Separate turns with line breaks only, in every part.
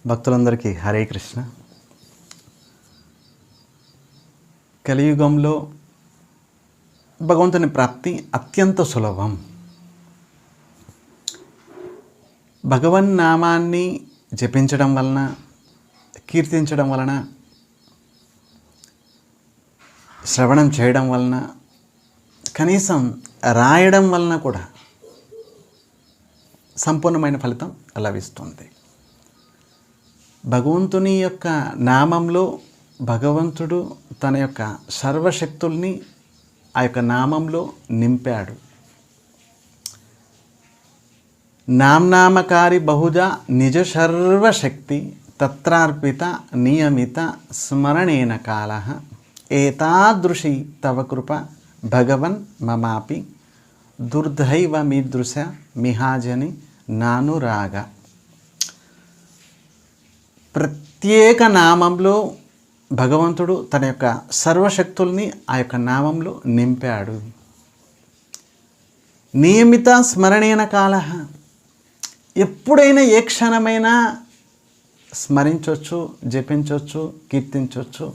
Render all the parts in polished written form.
భక్తులందరికీ హరే కృష్ణ. కలియుగంలో భగవంతుని ప్రాప్తి అత్యంత సులభం. భగవన్ నామాన్ని జపించడం వలన, కీర్తించడం వలన, శ్రవణం చేయడం వలన, కనీసం రాయడం వలన కూడా సంపూర్ణమైన ఫలితం లభిస్తుంది. భగవంతుని యొక్క నామంలో భగవంతుడు తన యొక్క సర్వశక్తుల్ని ఆ యొక్క నామంలో నింపాడు. నామ్నామకారి బహుజా నిజ సర్వశక్తి తత్రార్పిత నియమిత స్మరణేన కాలః ఏతాదృశి తవ కృప భగవన్ మమాపి దుర్దైవ మీదృశ మిహాజని నానురాగ. ప్రత్యేక నామంలో భగవంతుడు తన యొక్క సర్వశక్తుల్ని ఆ యొక్క నామంలో నింపాడు. నియమిత స్మరణేన కాలః, ఎప్పుడైనా ఏ క్షణమైనా స్మరించవచ్చు, జపించవచ్చు, కీర్తించవచ్చు.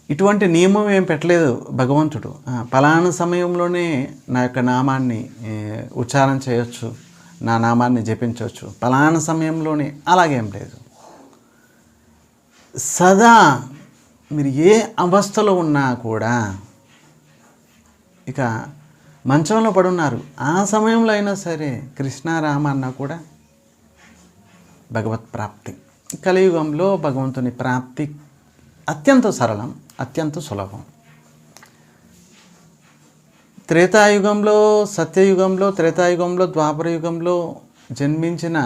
ఇటువంటి నియమం ఏం పెట్టలేదు భగవంతుడు. పలానా సమయంలోనే నా యొక్క నామాన్ని ఉచ్చారణ చేయొచ్చు, నా నామాన్ని జపించవచ్చు, పలానా సమయంలోనే, అలాగేం లేదు. సదా మీరు ఏ అవస్థలో ఉన్నా కూడా, ఇక మంచంలో పడున్నారు, ఆ సమయంలో అయినా సరే కృష్ణారామ అన్నా కూడా భగవత్ ప్రాప్తి. కలియుగంలో భగవంతుని ప్రాప్తి అత్యంత సరళం, అత్యంత సులభం. త్రేతాయుగంలో, సత్యయుగంలో, త్రేతాయుగంలో, ద్వాపరయుగంలో జన్మించిన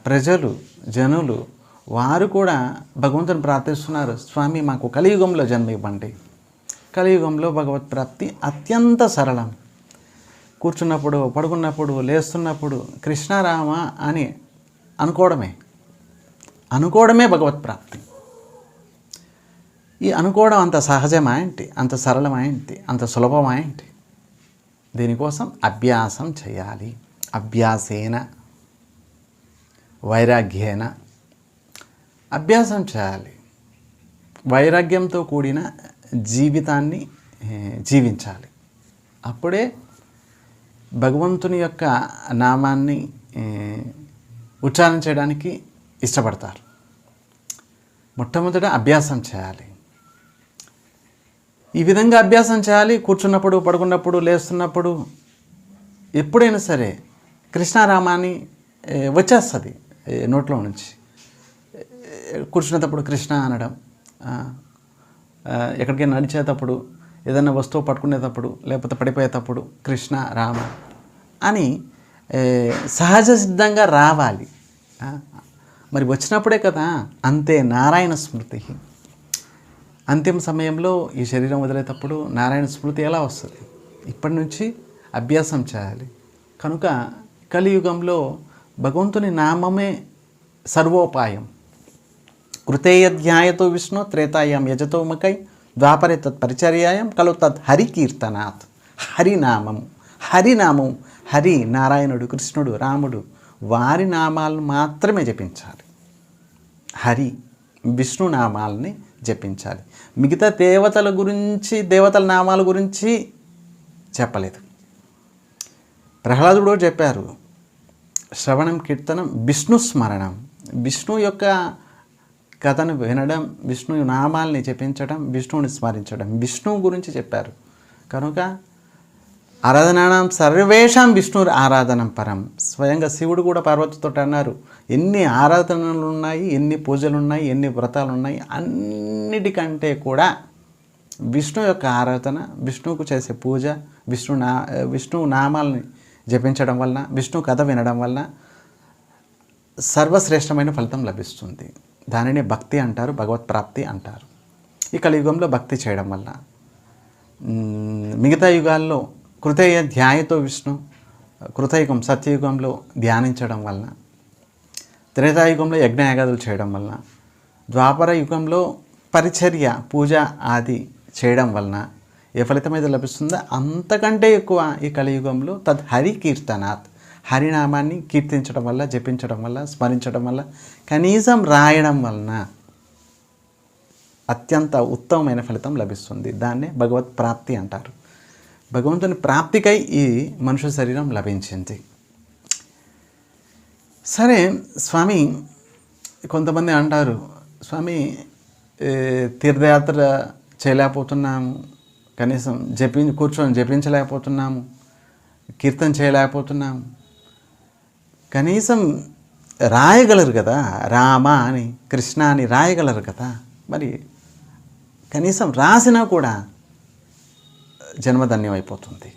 ప్రజలు, జనులు, వారు కూడా భగవంతుని ప్రార్థిస్తున్నారు, స్వామి మాకు కలియుగంలో జన్మ ఇవ్వండి. కలియుగంలో భగవత్ ప్రాప్తి అత్యంత సరళం. కూర్చున్నప్పుడు, పడుకున్నప్పుడు, లేస్తున్నప్పుడు కృష్ణారామ అని అనుకోవడమే భగవత్ ప్రాప్తి. ఈ అనుకోవడం అంత సహజమా ఏంటి? అంత సరళమా ఏంటి? అంత సులభమా ఏంటి? దీనికోసం అభ్యాసం చేయాలి. అభ్యాసేన వైరాగ్యేన, అభ్యాసం చేయాలి. వైరాగ్యంతో కూడిన జీవితాన్ని జీవించాలి. అప్పుడే భగవంతుని యొక్క నామాన్ని ఉచ్చారణ చేయడానికి ఇష్టపడతారు. మొట్టమొదట అభ్యాసం చేయాలి. ఈ విధంగా అభ్యాసం చేయాలి. కూర్చున్నప్పుడు, పడుకున్నప్పుడు, లేస్తున్నప్పుడు, ఎప్పుడైనా సరే కృష్ణారామాన్ని వచ్చేస్తుంది నోట్లో నుంచి. కూర్చునేటప్పుడు కృష్ణ అనడం, ఎక్కడికైనా నడిచేటప్పుడు, ఏదైనా వస్తువు పట్టుకునేటప్పుడు, లేకపోతే పడిపోయేటప్పుడు కృష్ణ రామ అని సహజ సిద్ధంగా రావాలి. మరి వచ్చినప్పుడే కదా అంతే నారాయణ స్మృతి. అంతిమ సమయంలో ఈ శరీరం వదిలేటప్పుడు నారాయణ స్మృతి ఎలా వస్తుంది? ఇప్పటి నుంచి అభ్యాసం చేయాలి. కనుక కలియుగంలో భగవంతుని నామమే సర్వోపాయం. కృతేయధ్యాయతో విష్ణు త్రేతాయాం యజతోమకై ద్వాపరే తత్పరిచర్యాయం కలు తద్ హరికీర్తనాత్. హరినామం, హరి నారాయణుడు, కృష్ణుడు, రాముడు, వారి నామాలను మాత్రమే జపించాలి. హరి విష్ణు నామాలని జపించాలి. మిగతా దేవతల గురించి, దేవతల నామాల గురించి చెప్పలేదు. ప్రహ్లాదుడు చెప్పారు, శ్రవణం, కీర్తనం, విష్ణు స్మరణం. విష్ణు యొక్క కథను వినడం, విష్ణు నామాల్ని జపించడం, విష్ణువుని స్మరించడం, విష్ణువు గురించి చెప్పారు. కనుక ఆరాధనానాం సర్వేషాం విష్ణుర్ ఆరాధనం పరం. స్వయంగా శివుడు కూడా పార్వతితో అన్నారు, ఎన్ని ఆరాధనలు ఉన్నాయి, ఎన్ని పూజలు ఉన్నాయి, ఎన్ని వ్రతాలు ఉన్నాయి, అన్నిటికంటే కూడా విష్ణు యొక్క ఆరాధన, విష్ణువుకు చేసే పూజ, విష్ణువు నామాలని జపించడం వలన, విష్ణు కథ వినడం వలన సర్వశ్రేష్టమైన ఫలితం లభిస్తుంది. దానిని భక్తి అంటారు, భగవత్ ప్రాప్తి అంటారు. ఈ కలియుగంలో భక్తి చేయడం వల్ల, మిగతా యుగాల్లో కృతేయ ధ్యాయతో విష్ణు, కృతయుగం సత్యయుగంలో ధ్యానించడం వలన, త్రేతాయుగంలో యజ్ఞయాగాదులు చేయడం వలన, ద్వాపర యుగంలో పరిచర్య, పూజ ఆది చేయడం వలన ఏ ఫలితం అయితే లభిస్తుందో అంతకంటే ఎక్కువ ఈ కలియుగంలో తద్ హరి కీర్తనాత్, హరినామాన్ని కీర్తించడం వల్ల, జపించడం వల్ల, స్మరించడం వల్ల, కనీసం రాయడం వలన అత్యంత ఉత్తమమైన ఫలితం లభిస్తుంది. దాన్నే భగవత్ ప్రాప్తి అంటారు. భగవంతుని ప్రాప్తికై ఈ మనుష్య శరీరం లభించింది. సరే స్వామి, కొంతమంది అంటారు, స్వామి తీర్థయాత్ర చేయలేకపోతున్నాము, కనీసం కూర్చొని జపించలేకపోతున్నాము, కీర్తన చేయలేకపోతున్నాము, కనీసం రాయగలరు కదా, రామ అని కృష్ణ అని రాయగలరు కదా, మరి కనీసం రాసినా కూడా జన్మధన్యం అయిపోతుంది.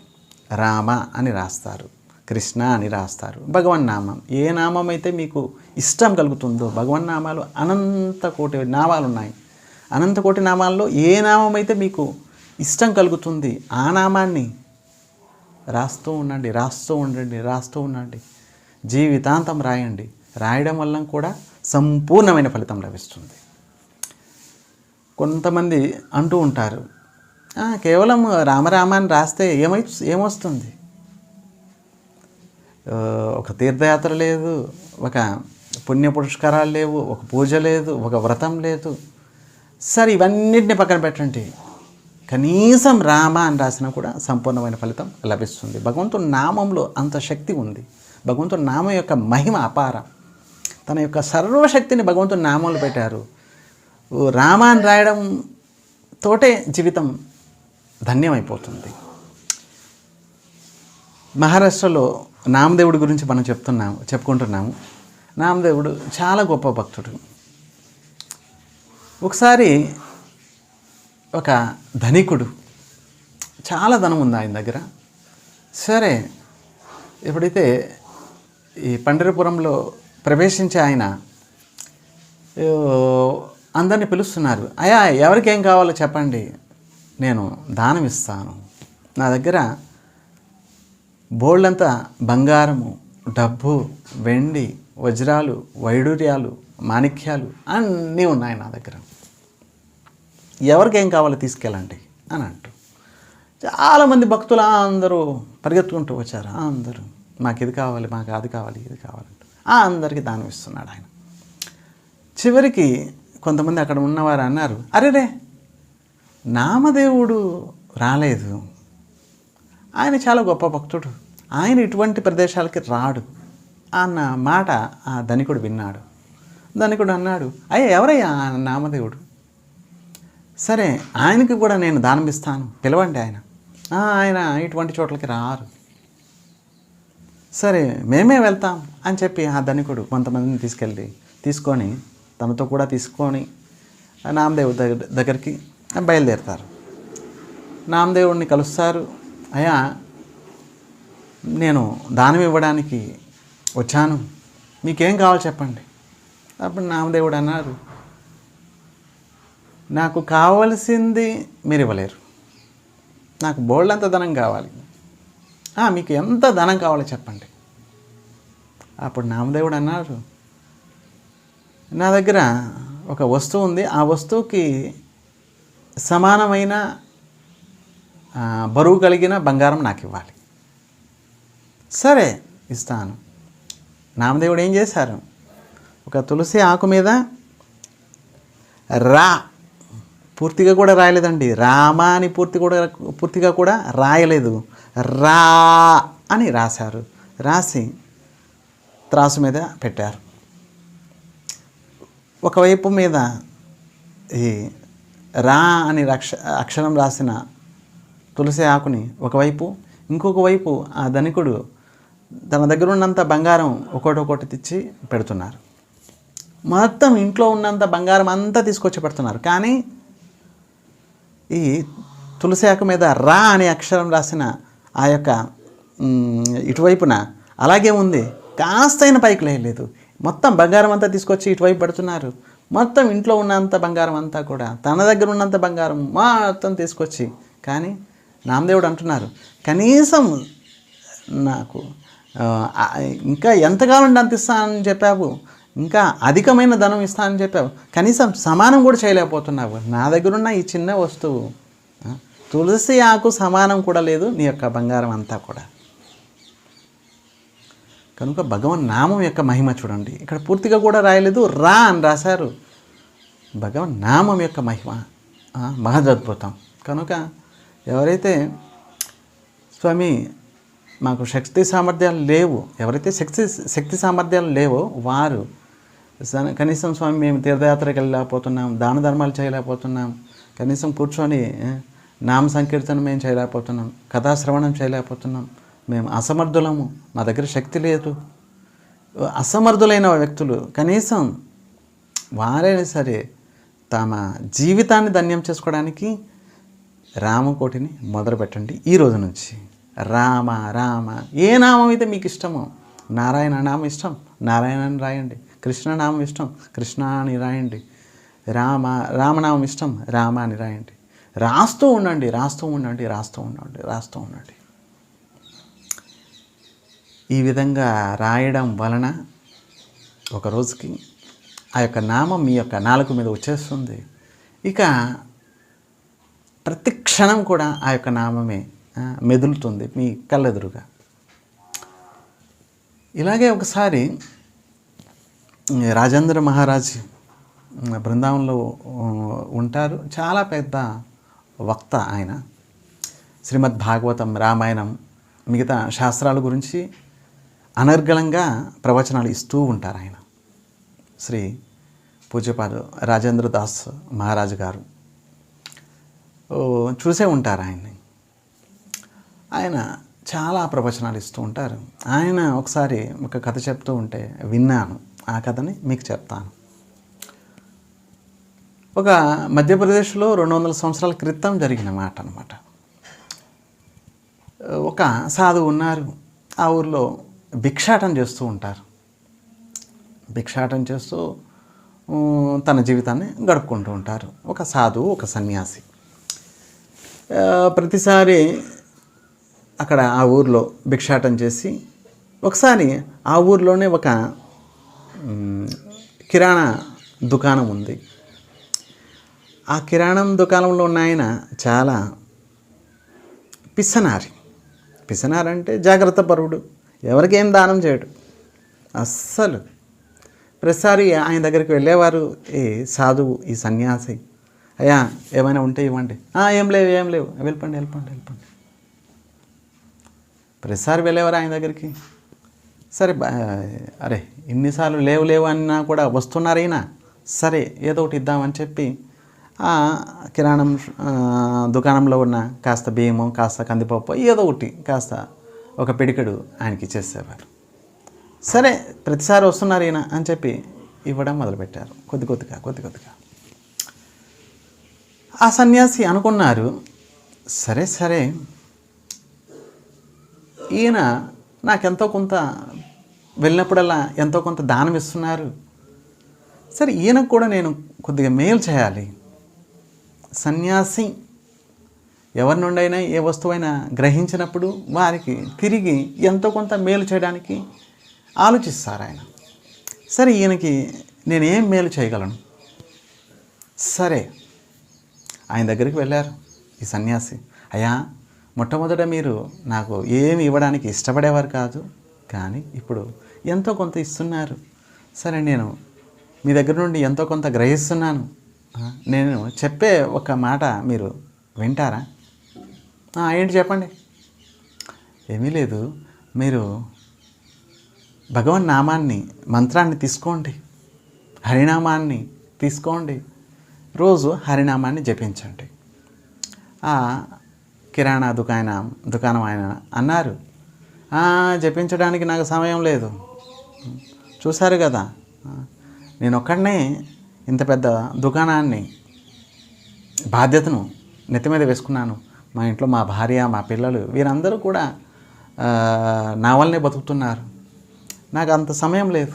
రామ అని రాస్తారు, కృష్ణ అని రాస్తారు. భగవన్నామం, ఏ నామం అయితే మీకు ఇష్టం కలుగుతుందో, భగవన్నామాలు అనంత కోటి నామాలు ఉన్నాయి. అనంత కోటి నామాల్లో ఏ నామం అయితే మీకు ఇష్టం కలుగుతుంది ఆ నామాన్ని రాస్తూ ఉండండి, రాస్తూ ఉండండి, రాస్తూ ఉండండి. జీవితాంతం రాయండి. రాయడం వల్ల కూడా సంపూర్ణమైన ఫలితం లభిస్తుంది. కొంతమంది అంటూ ఉంటారు, కేవలం రామరామాన్ని రాస్తే ఏమొస్తుంది, ఒక తీర్థయాత్ర లేదు, ఒక పుణ్య పురస్కారాలు లేవు, ఒక పూజ లేదు, ఒక వ్రతం లేదు. సరే ఇవన్నిటిని పక్కన పెట్టండి, కనీసం రామ అని రాసినా కూడా సంపూర్ణమైన ఫలితం లభిస్తుంది. భగవంతుని నామంలో అంత శక్తి ఉంది. భగవంతుని నామం యొక్క మహిమ అపారం. తన యొక్క సర్వశక్తిని భగవంతుని నామంలో పెట్టారు. రామాన్ని రాయడం తోటే జీవితం ధన్యమైపోతుంది. మహారాష్ట్రలో నామదేవుడి గురించి మనం చెప్పుకుంటున్నాము. నామదేవుడు చాలా గొప్ప భక్తుడు. ఒకసారి ఒక ధనికుడు, చాలా ధనం ఉంది ఆయన దగ్గర. సరే ఎప్పుడైతే ఈ పండరిపురంలో ప్రవేశించే ఆయన అందరినీ పిలుస్తున్నారు, అయ్యా ఎవరికి ఏం కావాలో చెప్పండి, నేను దానం ఇస్తాను. నా దగ్గర బోళ్ళంతా బంగారము, డబ్బు, వెండి, వజ్రాలు, వైడూర్యాలు, మాణిక్యాలు అన్నీ ఉన్నాయి నా దగ్గర, ఎవరికి ఏం కావాలో తీసుకెళ్ళండి అని అంటూ చాలామంది భక్తులు అందరూ పరిగెత్తుకుంటూ వచ్చారు. అందరూ మాకు ఇది కావాలి, మాకు అది కావాలి, ఇది కావాలంటూ అందరికీ దానం ఇస్తున్నాడు ఆయన. చివరికి కొంతమంది అక్కడ ఉన్నవారు అన్నారు, అరేరే నామదేవుడు రాలేదు, ఆయన చాలా గొప్ప భక్తుడు, ఆయన ఇటువంటి ప్రదేశాలకి రాడు అన్న మాట ఆ ధనికుడు విన్నాడు. ధనికుడు అన్నాడు, అయ్యా ఎవరయ్యా నామదేవుడు, సరే ఆయనకి కూడా నేను దానం ఇస్తాను, పిలవండి. ఆయన ఇటువంటి చోట్లకి రారు. సరే మేమే వెళ్తాం అని చెప్పి ఆ ధనికుడు కొంతమందిని తీసుకొని తనతో కూడా తీసుకొని నామదేవుడి దగ్గరికి బయలుదేరుతారు. నామదేవుడిని కలుస్తారు. అయ్యా నేను దానం ఇవ్వడానికి వచ్చాను, మీకేం కావాలో చెప్పండి. అప్పుడు నామదేవుడు అన్నారు, నాకు కావలసింది మీరు ఇవ్వలేరు, నాకు బోళ్ళంత ధనం కావాలి, మీకు ఎంత ధనం కావాలో చెప్పండి. అప్పుడు నామదేవుడు అన్నారు, నా దగ్గర ఒక వస్తువు ఉంది, ఆ వస్తువుకి సమానమైన బరువు కలిగిన బంగారం నాకు ఇవ్వాలి. సరే ఇస్తాను. నామదేవుడు ఏం చేశారు, ఒక తులసి ఆకు మీద రా, పూర్తిగా కూడా రాయలేదండి, రామ అని పూర్తిగా కూడా రాయలేదు, రా అని రాశారు. రాసి త్రాసు మీద పెట్టారు. ఒకవైపు మీద ఈ రా అని అక్షరం రాసిన తులసి ఆకుని ఒకవైపు, ఇంకొక వైపు ఆ ధనికుడు తన దగ్గర ఉన్నంత బంగారం ఒక్కొక్కటి తెచ్చి పెడుతున్నారు. మొత్తం ఇంట్లో ఉన్నంత బంగారం అంతా తీసుకొచ్చి పెడుతున్నారు. కానీ ఈ తులసి ఆకు మీద రా అనే అక్షరం రాసిన ఆ యొక్క ఇటువైపున అలాగే ఉంది, కాస్తైన పైకి లేదు. మొత్తం బంగారం అంతా తీసుకొచ్చి ఇటువైపు పెడుతున్నారు. మొత్తం ఇంట్లో ఉన్నంత బంగారం అంతా కూడా, తన దగ్గర ఉన్నంత బంగారం మొత్తం తీసుకొచ్చి. కానీ నామదేవుడు అంటున్నారు, కనీసం నాకు ఇంకా ఎంతకాలం అంత ఇస్తానని చెప్పావు, ఇంకా అధికమైన ధనం ఇస్తానని చెప్పావు, కనీసం సమానం కూడా చేయలేకపోతున్నావు. నా దగ్గరున్న ఈ చిన్న వస్తువు తులసి ఆకు సమానం కూడా లేదు నీ యొక్క బంగారం అంతా కూడా. కనుక భగవన్ నామం యొక్క మహిమ చూడండి. ఇక్కడ పూర్తిగా కూడా రాయలేదు, రా అని రాశారు. భగవన్ నామం యొక్క మహిమ మహదద్భుతం. కనుక ఎవరైతే స్వామి మాకు శక్తి సామర్థ్యాలు లేవు, ఎవరైతే శక్తి సామర్థ్యాలు లేవో వారు కనీసం స్వామి మేము తీర్థయాత్రకి వెళ్ళలేకపోతున్నాం, దాన ధర్మాలు చేయలేకపోతున్నాం, కనీసం కూర్చొని నామ సంకీర్తనం మేము చేయలేకపోతున్నాం, కథాశ్రవణం చేయలేకపోతున్నాం, మేము అసమర్థులము, మా దగ్గర శక్తి లేదు, అసమర్థులైన వ్యక్తులు కనీసం వారైనా సరే తమ జీవితాన్ని ధన్యం చేసుకోవడానికి రామకోటిని మొదలుపెట్టండి. ఈ రోజు నుంచి రామ రామ, ఏ నామం అయితే మీకు ఇష్టమో, నారాయణ నామం ఇష్టం నారాయణ అని రాయండి, కృష్ణనామం ఇష్టం కృష్ణ అని రాయండి, రామనామం ఇష్టం రామ అని రాయండి. రాస్తూ ఉండండి, రాస్తూ ఉండండి, రాస్తూ ఉండండి, రాస్తూ ఉండండి. ఈ విధంగా రాయడం వలన ఒక రోజుకి ఆ యొక్క నామం మీ యొక్క నాలుక మీద వచ్చేస్తుంది. ఇక ప్రతి క్షణం కూడా ఆ యొక్క నామమే మెదులుతుంది మీ కళ్ళెదురుగా. ఇలాగే ఒకసారి రాజేంద్ర మహారాజ్ బృందావనంలో ఉంటారు. చాలా పెద్ద వక్త ఆయన. శ్రీమద్ భాగవతం, రామాయణం, మిగతా శాస్త్రాల గురించి అనర్గళంగా ప్రవచనాలు ఇస్తూ ఉంటారు ఆయన. శ్రీ పూజ్యపాద రాజేంద్ర దాస్ మహారాజు గారు చూసే ఉంటారు ఆయన్ని. ఆయన చాలా ప్రవచనాలు ఇస్తూ ఉంటారు. ఆయన ఒకసారి ఒక కథ చెప్తూ ఉంటే విన్నాను. ఆ కథని మీకు చెప్తాను. ఒక మధ్యప్రదేశ్లో 200 సంవత్సరాల క్రితం జరిగిన మాట అన్నమాట. ఒక సాధువు ఉన్నారు. ఆ ఊరిలో భిక్షాటన చేస్తూ ఉంటారు. భిక్షాటన చేస్తూ తన జీవితాన్ని గడుపుకుంటూ ఉంటారు. ఒక సాధువు, ఒక సన్యాసి. ప్రతిసారి అక్కడ ఆ ఊరిలో భిక్షాటన చేసి ఒకసారి ఆ ఊరిలోనే ఒక కిరాణా దుకాణం ఉంది. ఆ కిరాణం దుకాణంలో ఉన్న ఆయన చాలా పిసనారి అంటే జాగ్రత్త పరుడు, ఎవరికేం దానం చేయడు అస్సలు. ప్రతిసారి ఆయన దగ్గరికి వెళ్ళేవారు ఈ సాధువు, ఈ సన్యాసి. అయ్యా ఏమైనా ఉంటే ఇవ్వండి. ఏం లేవు వెళ్ళిపోండి. ప్రతిసారి వెళ్ళేవారు ఆయన దగ్గరికి. సరే అరే ఇన్నిసార్లు లేవు అన్నా కూడా వస్తున్నారు ఈయన, సరే ఏదో ఒకటి ఇద్దామని చెప్పి ఆ కిరాణం దుకాణంలో ఉన్న కాస్త బియ్యము, కాస్త కందిపప్పు, ఏదో ఒకటి కాస్త ఒక పిడికెడు ఆయనకి ఇచ్చేసేవారు. సరే ప్రతిసారి వస్తున్నారు ఈయన అని చెప్పి ఇవ్వడం మొదలుపెట్టారు, కొద్ది కొద్దిగా. ఆ సన్యాసి అనుకున్నారు, సరే ఈయన నాకెంతో కొంత వెళ్ళినప్పుడల్లా ఎంతో కొంత దానం ఇస్తున్నారు, సరే ఈయనకు కూడా నేను కొద్దిగా మేలు చేయాలి. సన్యాసి ఎవరి నుండైనా ఏ వస్తువైనా గ్రహించినప్పుడు వారికి తిరిగి ఎంతో కొంత మేలు చేయడానికి ఆలోచిస్తారు ఆయన. సరే ఈయనకి నేనేం మేలు చేయగలను? సరే ఆయన దగ్గరికి వెళ్ళారు ఈ సన్యాసి. అయ్యా మొట్టమొదట మీరు నాకు ఏమి ఇవ్వడానికి ఇష్టపడేవారు కాదు, కానీ ఇప్పుడు ఎంతో కొంత ఇస్తున్నారు. సరే నేను మీ దగ్గర నుండి ఎంతో కొంత గ్రహిస్తున్నాను. నేను చెప్పే ఒక మాట మీరు వింటారా? ఏంటి చెప్పండి. ఏమీ లేదు, మీరు భగవన్ నామాన్ని, మంత్రాన్ని తీసుకోండి, హరినామాన్ని తీసుకోండి, రోజు హరినామాన్ని జపించండి. కిరాణా దుకాణం ఆయన అన్నారు, జపించడానికి నాకు సమయం లేదు. చూశారు కదా, నేను ఒక్కడనే ఇంత పెద్ద దుకాణాన్ని బాధ్యతను నెత్తి మీద వేసుకున్నాను. మా ఇంట్లో మా భార్య, మా పిల్లలు వీరందరూ కూడా నా వల్లనే బతుకుతున్నారు. నాకు అంత సమయం లేదు.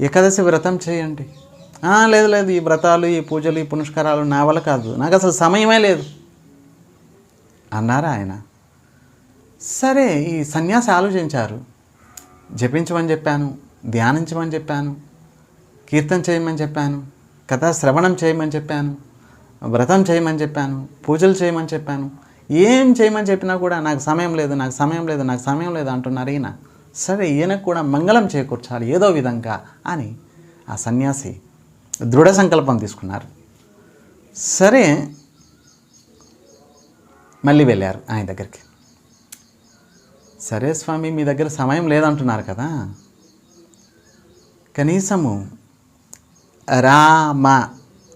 ఏకాదశి వ్రతం చేయండి. లేదు ఈ వ్రతాలు, ఈ పూజలు, ఈ పునస్కారాలు నా వల్ల కాదు, నాకు అసలు సమయమే లేదు అన్నారు ఆయన. సరే ఈ సన్యాసి ఆలోచించారు. జపించమని చెప్పాను, ధ్యానించమని చెప్పాను, కీర్తన చేయమని చెప్పాను, కథా శ్రవణం చేయమని చెప్పాను, వ్రతం చేయమని చెప్పాను, పూజలు చేయమని చెప్పాను, ఏం చేయమని చెప్పినా కూడా నాకు సమయం లేదు అంటున్నారు ఈయన. సరే ఈయనకు కూడా మంగళం చేకూర్చాలి ఏదో విధంగా అని ఆ సన్యాసి దృఢ సంకల్పం తీసుకున్నారు. సరే మళ్ళీ వెళ్ళారు ఆయన దగ్గరికి. సరే స్వామి, మీ దగ్గర సమయం లేదంటున్నారు కదా, కనీసము రామ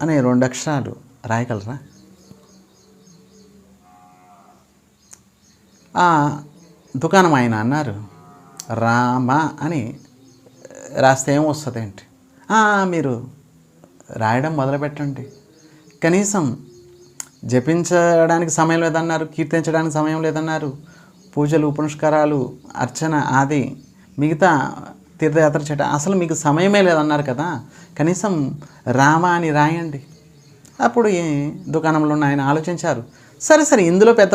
అనే 2 అక్షరాలు రాయగలరా? ఆ దుకాణం ఆయన అన్నారు, రామ అని రాస్తే ఏమొస్తుంది ఏంటి? మీరు రాయడం మొదలుపెట్టండి. కనీసం జపించడానికి సమయం లేదన్నారు, కీర్తించడానికి సమయం లేదన్నారు, పూజలు పునస్కారాలు అర్చన ఆది మిగతా తీర్థయాత్ర చేయడం అసలు మీకు సమయమే లేదన్నారు కదా, కనీసం రామ అని రాయండి. అప్పుడు ఈ దుకాణంలో ఉన్న ఆయన ఆలోచించారు, సరే ఇందులో పెద్ద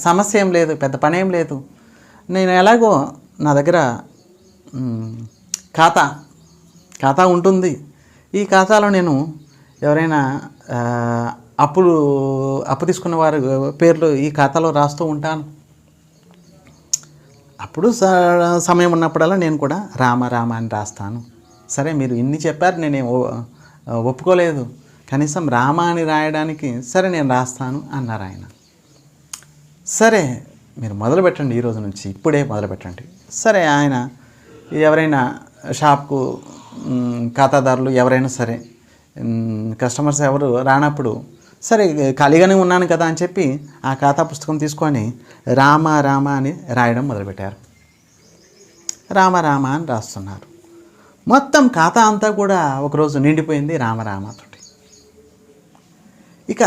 సమస్య ఏం లేదు, పెద్ద పని ఏం లేదు. నేను ఎలాగో నా దగ్గర ఖాతా ఉంటుంది. ఈ ఖాతాలో నేను ఎవరైనా అప్పు తీసుకున్న వారి పేర్లు ఈ ఖాతాలో రాస్తూ ఉంటాను. అప్పుడు సమయం ఉన్నప్పుడల్లా నేను కూడా రామ అని రాస్తాను. సరే మీరు ఇన్ని చెప్పారు, నేనేం ఒప్పుకోలేదు, కనీసం రామ అని రాయడానికి సరే నేను రాస్తాను అన్నారు ఆయన. సరే మీరు మొదలు పెట్టండి, ఈ రోజు నుంచి ఇప్పుడే మొదలు పెట్టండి. సరే ఆయన ఎవరైనా షాప్కు ఖాతాదారులు ఎవరైనా సరే కస్టమర్స్ ఎవరు రానప్పుడు సరే ఖాళీగానే ఉన్నాను కదా అని చెప్పి ఆ ఖాతా పుస్తకం తీసుకొని రామ అని రాయడం మొదలుపెట్టారు. రామ అని రాస్తున్నారు. మొత్తం ఖాతా అంతా కూడా ఒకరోజు నిండిపోయింది రామతోటి. ఇక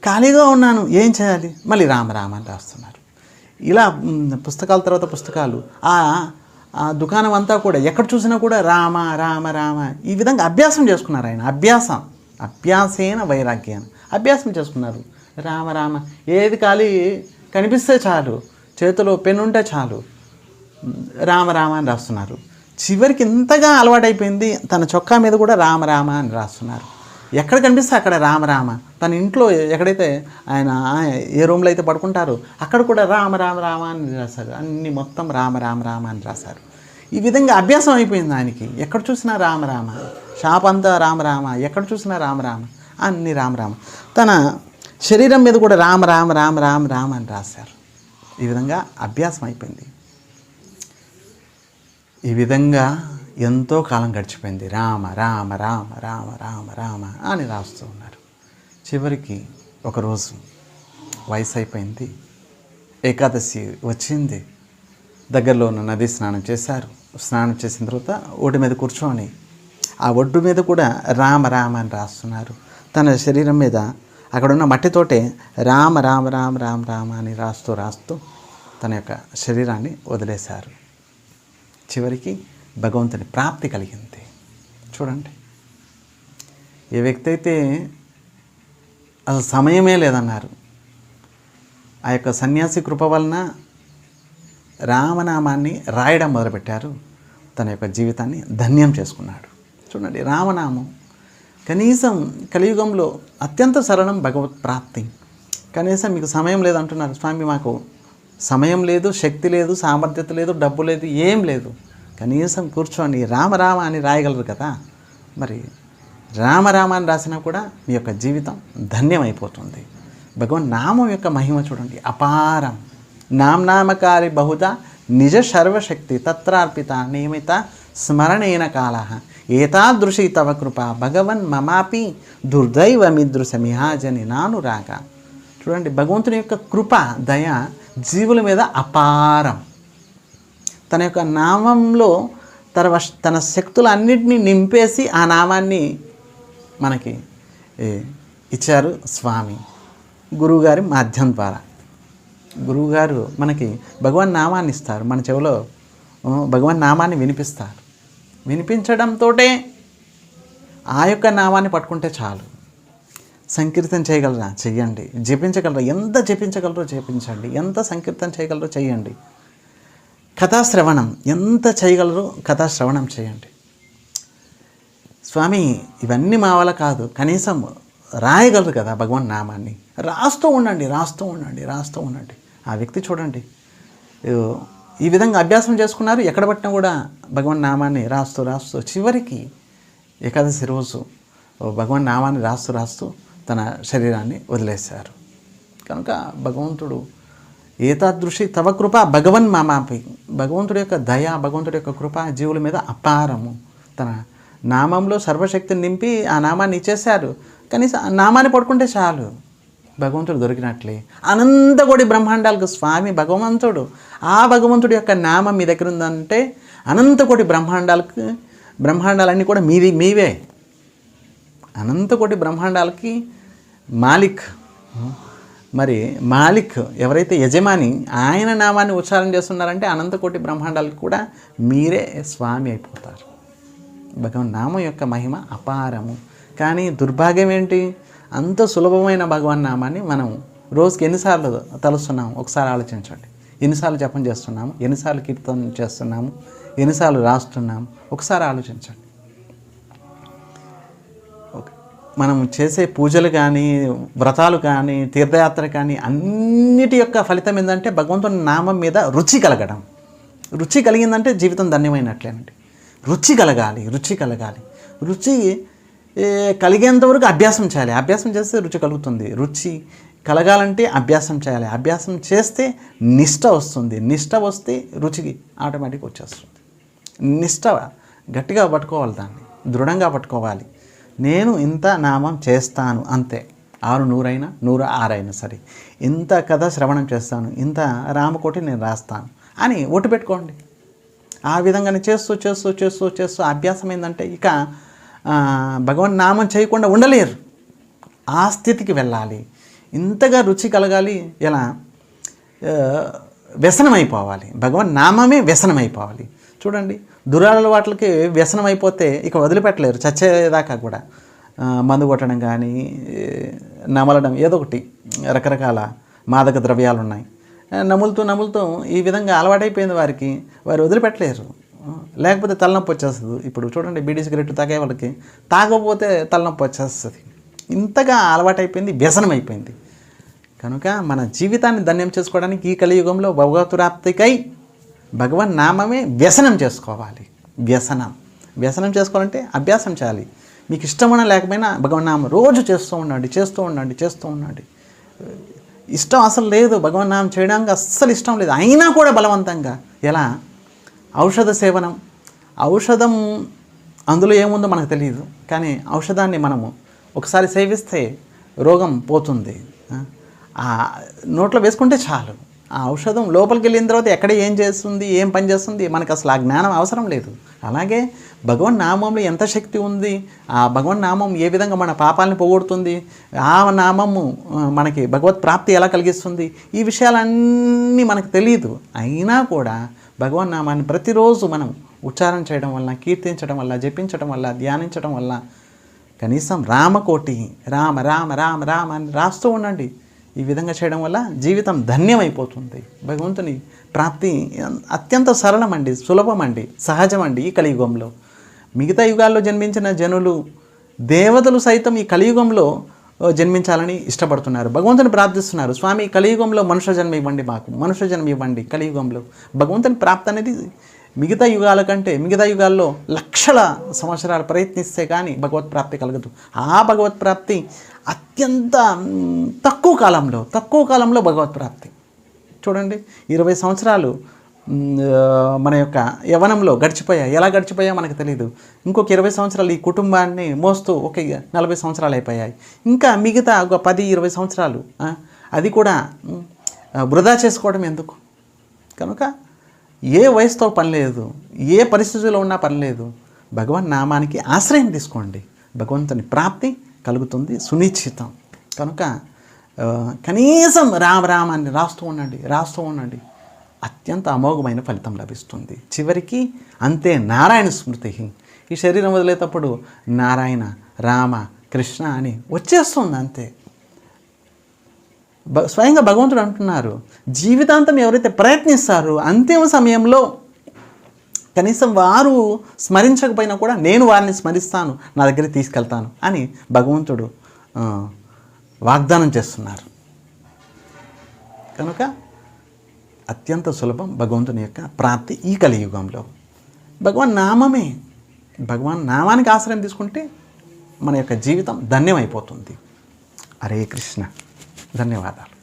ఖాళీగా ఉన్నాను, ఏం చేయాలి? మళ్ళీ రామ అని రాస్తున్నారు. ఇలా పుస్తకాల తర్వాత పుస్తకాలు ఆ దుకాణం అంతా కూడా ఎక్కడ చూసినా కూడా రామ ఈ విధంగా అభ్యాసం చేసుకున్నారు ఆయన. అభ్యాసేన వైరాగ్యాన్ని అభ్యాసం చేసుకున్నారు. రామ ఏది ఖాళీ కనిపిస్తే చాలు, చేతిలో పెన్ ఉంటే చాలు రామ అని రాస్తున్నారు. చివరికి ఇంతగా అలవాటైపోయింది, తన చొక్కా మీద కూడా రామ అని రాస్తున్నారు. ఎక్కడ కనిపిస్తే అక్కడ రామ. తన ఇంట్లో ఎక్కడైతే ఆయన ఏ రూమ్లో అయితే పడుకుంటారో అక్కడ కూడా రామ అని రాశారు. అన్నీ మొత్తం రామ అని రాశారు. ఈ విధంగా అభ్యాసం అయిపోయింది ఆయనకి. ఎక్కడ చూసినా రామ, షాప్ అంతా రామ, ఎక్కడ చూసినా రామ, అన్ని రామ. తన శరీరం మీద కూడా రామ అని రాశారు. ఈ విధంగా అభ్యాసం అయిపోయింది. ఈ విధంగా ఎంతో కాలం గడిచిపోయింది. రామ అని రాస్తూ ఉన్నారు. చివరికి ఒకరోజు వయసు అయిపోయింది, ఏకాదశి వచ్చింది. దగ్గరలో ఉన్న నది స్నానం చేశారు. స్నానం చేసిన తర్వాత ఒడ్డు మీద కూర్చొని ఆ ఒడ్డు మీద కూడా రామ అని రాస్తున్నారు. తన శరీరం మీద అక్కడున్న మట్టితోటే రామ అని రాస్తూ తన యొక్క శరీరాన్ని వదిలేశారు. చివరికి భగవంతుని ప్రాప్తి కలిగింది. చూడండి, ఏ వ్యక్తి అయితే అసలు సమయమే లేదన్నారు, ఆ యొక్క సన్యాసి కృప వలన రామనామాన్ని రాయడం మొదలుపెట్టారు. తన యొక్క జీవితాన్ని ధన్యం చేసుకున్నాడు. చూడండి, రామనామం కనీసం కలియుగంలో అత్యంత సరళం భగవత్ ప్రాప్తి. కనీసం మీకు సమయం లేదంటున్నారు స్వామి, మాకు సమయం లేదు, శక్తి లేదు, సామర్థ్యత లేదు, డబ్బు లేదు, ఏం లేదు, కనీసం కూర్చొని రామ అని రాయగలరు కదా. మరి రామ అని రాసినా కూడా మీ యొక్క జీవితం ధన్యమైపోతుంది. భగవన్ నామం యొక్క మహిమ చూడండి, అపారం. నామకారి బహుధా నిజ సర్వశక్తి తత్రార్పిత నియమిత స్మరణేన కాల ఏతాదృశీ తవ కృప భగవన్ మమాపి దుర్దైవమిదృశమిహాజని నానురాగ. చూడండి, భగవంతుని యొక్క కృప దయ జీవుల మీద అపారం. తన యొక్క నామంలో తన శక్తులన్నింటినీ నింపేసి ఆ నామాన్ని మనకి ఇచ్చారు స్వామి గురువుగారి మాధ్యం ద్వారా. గురువుగారు మనకి భగవన్ నామాన్ని ఇస్తారు, మన చెవిలో భగవన్ నామాన్ని వినిపిస్తారు. వినిపించడంతో ఆ యొక్క నామాన్ని పట్టుకుంటే చాలు. సంకీర్తన చేయగలరా? చెయ్యండి. జపించగలరా? ఎంత జపించగలరో జపించండి. ఎంత సంకీర్తన చేయగలరో చేయండి. కథాశ్రవణం ఎంత చేయగలరో కథాశ్రవణం చేయండి. స్వామి, ఇవన్నీ మా వల్ల కాదు, కనీసం రాయగలరు కదా భగవన్ నామాన్ని. రాస్తూ ఉండండి. ఆ వ్యక్తి చూడండి, ఈ విధంగా అభ్యాసం చేసుకున్నారు. ఎక్కడ పట్టినా కూడా భగవన్ నామాన్ని రాస్తూ రాస్తూ చివరికి ఏకాదశి రోజు భగవన్ నామాన్ని రాస్తూ రాస్తూ తన శరీరాన్ని వదిలేశారు. కనుక భగవంతుడు ఏతాదృశి తవ కృప భగవన్ మామాపై, భగవంతుడి యొక్క దయ, భగవంతుడి యొక్క కృప జీవుల మీద అపారము. తన నామంలో సర్వశక్తిని నింపి ఆ నామాన్ని ఇచ్చేశారు. కనీసం ఆ నామాన్ని పడుకుంటే చాలు, భగవంతుడు దొరికినట్లే. అనంతకోటి బ్రహ్మాండాలకు స్వామి భగవంతుడు. ఆ భగవంతుడి యొక్క నామం మీ దగ్గర ఉందంటే అనంతకోటి బ్రహ్మాండాలన్నీ కూడా మీవే. అనంతకోటి బ్రహ్మాండాలకి మాలిక్. మరి మాలిక్ ఎవరైతే యజమాని, ఆయన నామాన్ని ఉచ్చారణ చేస్తున్నారంటే అనంతకోటి బ్రహ్మాండాలకు కూడా మీరే స్వామి అయిపోతారు. భగవన్ నామం యొక్క మహిమ అపారము. కానీ దుర్భాగ్యం ఏంటి, అంత సులభమైన భగవన్ నామాన్ని మనం రోజుకి ఎన్నిసార్లు తలుస్తున్నాము ఒకసారి ఆలోచించండి. ఎన్నిసార్లు జపం చేస్తున్నాము, ఎన్నిసార్లు కీర్తన చేస్తున్నాము, ఎన్నిసార్లు రాస్తున్నాము ఒకసారి ఆలోచించండి. మనం చేసే పూజలు కానీ, వ్రతాలు కానీ, తీర్థయాత్ర కానీ అన్నిటి యొక్క ఫలితం ఏంటంటే భగవంతుని నామం మీద రుచి కలగడం. రుచి కలిగిందంటే జీవితం ధన్యమైనట్లేనండి. రుచి కలగాలి. రుచి కలిగేంత వరకు అభ్యాసం చేయాలి. అభ్యాసం చేస్తే రుచి కలుగుతుంది. రుచి కలగాలంటే అభ్యాసం చేయాలి. అభ్యాసం చేస్తే నిష్ట వస్తుంది. నిష్ట వస్తే రుచికి ఆటోమేటిక్గా వచ్చేస్తుంది. నిష్ట గట్టిగా పట్టుకోవాలి, దాన్ని దృఢంగా పట్టుకోవాలి. నేను ఇంత నామం చేస్తాను అంతే, 600 అయినా 106 సరే, ఇంత కథ శ్రవణం చేస్తాను, ఇంత రామకోటి నేను రాస్తాను అని ఒట్టు పెట్టుకోండి. ఆ విధంగానే చేస్తూ అభ్యాసం ఏంటంటే ఇక భగవన్ నామం చేయకుండా ఉండలేరు. ఆ స్థితికి వెళ్ళాలి. ఇంతగా రుచి కలగాలి. ఎలా వ్యసనమైపోవాలి. భగవన్ నామమే వ్యసనమైపోవాలి. చూడండి, దురలవాట్లకి వ్యసనం అయిపోతే ఇక వదిలిపెట్టలేరు చచ్చేదాకా కూడా. మందు కొట్టడం కానీ, నమలడం, ఏదో ఒకటి రకరకాల మాదక ద్రవ్యాలు ఉన్నాయి. నములుతూ ఈ విధంగా అలవాటైపోయింది వారికి, వారు వదిలిపెట్టలేరు. లేకపోతే తలనొప్పి వచ్చేస్తుంది. ఇప్పుడు చూడండి, బీడీ సిగరెట్ తాగే వాళ్ళకి తాగకపోతే తలనొప్పి వచ్చేస్తుంది. ఇంతగా అలవాటైపోయింది, వ్యసనం అయిపోయింది. కనుక మన జీవితాన్ని ధన్యం చేసుకోవడానికి ఈ కలియుగంలో భగవత్ప్రాప్తికై భగవన్ నామమే వ్యసనం చేసుకోవాలి. వ్యసనం చేసుకోవాలంటే అభ్యాసం చేయాలి. మీకు ఇష్టమైన లేకపోయినా భగవన్ నామం రోజు చేస్తూ ఉండండి. ఇష్టం అసలు లేదు, భగవన్ నామం చేయడానికి అస్సలు ఇష్టం లేదు, అయినా కూడా బలవంతంగా. ఎలా? ఔషధ సేవనం. ఔషధం అందులో ఏముందో మనకు తెలియదు, కానీ ఔషధాన్ని మనము ఒకసారి సేవిస్తే రోగం పోతుంది. నోట్లో వేసుకుంటే చాలు. ఆ ఔషధం లోపలికి వెళ్ళిన తర్వాత ఎక్కడ ఏం చేస్తుంది, ఏం పని చేస్తుంది, మనకు అసలు ఆ జ్ఞానం అవసరం లేదు. అలాగే భగవన్ నామంలో ఎంత శక్తి ఉంది, ఆ భగవన్ నామం ఏ విధంగా మన పాపాలని పోగొడుతుంది, ఆ నామము మనకి భగవత్ ప్రాప్తి ఎలా కలిగిస్తుంది, ఈ విషయాలన్నీ మనకు తెలియదు. అయినా కూడా భగవన్ నామాన్ని ప్రతిరోజు మనం ఉచ్చారణ చేయడం వల్ల, కీర్తించడం వల్ల, జపించడం వల్ల, ధ్యానించడం వల్ల, కనీసం రామకోటి రామ రామ రామ రామ అని రాస్తూ ఉండండి. ఈ విధంగా చేయడం వల్ల జీవితం ధన్యమైపోతుంది. భగవంతుని ప్రాప్తి అత్యంత సరళమండి, సులభమండి, సహజమండి. ఈ కలియుగంలో మిగతా యుగాల్లో జన్మించిన జనులు, దేవతలు సైతం ఈ కలియుగంలో జన్మించాలని ఇష్టపడుతున్నారు. భగవంతుని ప్రార్థిస్తున్నారు, స్వామి కలియుగంలో మనుష్య జన్మ ఇవ్వండి, మాకు మనుష్య జన్మ ఇవ్వండి. కలియుగంలో భగవంతుని ప్రాప్తి అనేది మిగతా యుగాల కంటే, మిగతా యుగాల్లో లక్షల సంవత్సరాలు ప్రయత్నిస్తే కానీ భగవత్ ప్రాప్తి కలగదు. ఆ భగవత్ ప్రాప్తి అత్యంత తక్కువ కాలంలో భగవత్ ప్రాప్తి. చూడండి, 20 సంవత్సరాలు మన యొక్క యవ్వనంలో గడిచిపోయాయి. ఎలా గడిచిపోయా మనకు తెలియదు. ఇంకొక 20 సంవత్సరాలు ఈ కుటుంబాన్ని మోస్తూ ఒక 40 సంవత్సరాలు అయిపోయాయి. ఇంకా మిగతా ఒక 10-20 సంవత్సరాలు అది కూడా వృధా చేసుకోవడం ఎందుకు? కనుక ఏ వయసుతో పని లేదు, ఏ పరిస్థితిలో ఉన్నా పని లేదు, భగవన్ నామానికి ఆశ్రయం తీసుకోండి. భగవంతుని ప్రాప్తి కలుగుతుంది, సునిశ్చితం. కనుక కనీసం రామాన్ని రాస్తూ ఉండండి. అత్యంత అమోఘమైన ఫలితం లభిస్తుంది. చివరికి అంతే నారాయణ స్మృతి. ఈ శరీరం వదిలేటప్పుడు నారాయణ, రామ, కృష్ణ అని వచ్చేస్తుంది అంతే. స్వయంగా భగవంతుడు అంటున్నారు, జీవితాంతం ఎవరైతే ప్రయత్నిస్తారో అంతిమ సమయంలో కనీసం వారు స్మరించకపోయినా కూడా నేను వారిని స్మరిస్తాను, నా దగ్గరికి తీసుకెళ్తాను అని భగవంతుడు వాగ్దానం చేస్తున్నారు. కనుక అత్యంత సులభం భగవంతుని యొక్క ప్రాప్తి ఈ కలియుగంలో. భగవాన్ నామమే, భగవాన్ నామానికి ఆశ్రయం తీసుకుంటే మన యొక్క జీవితం ధన్యమైపోతుంది. హరే కృష్ణ. ధన్యవాదాలు.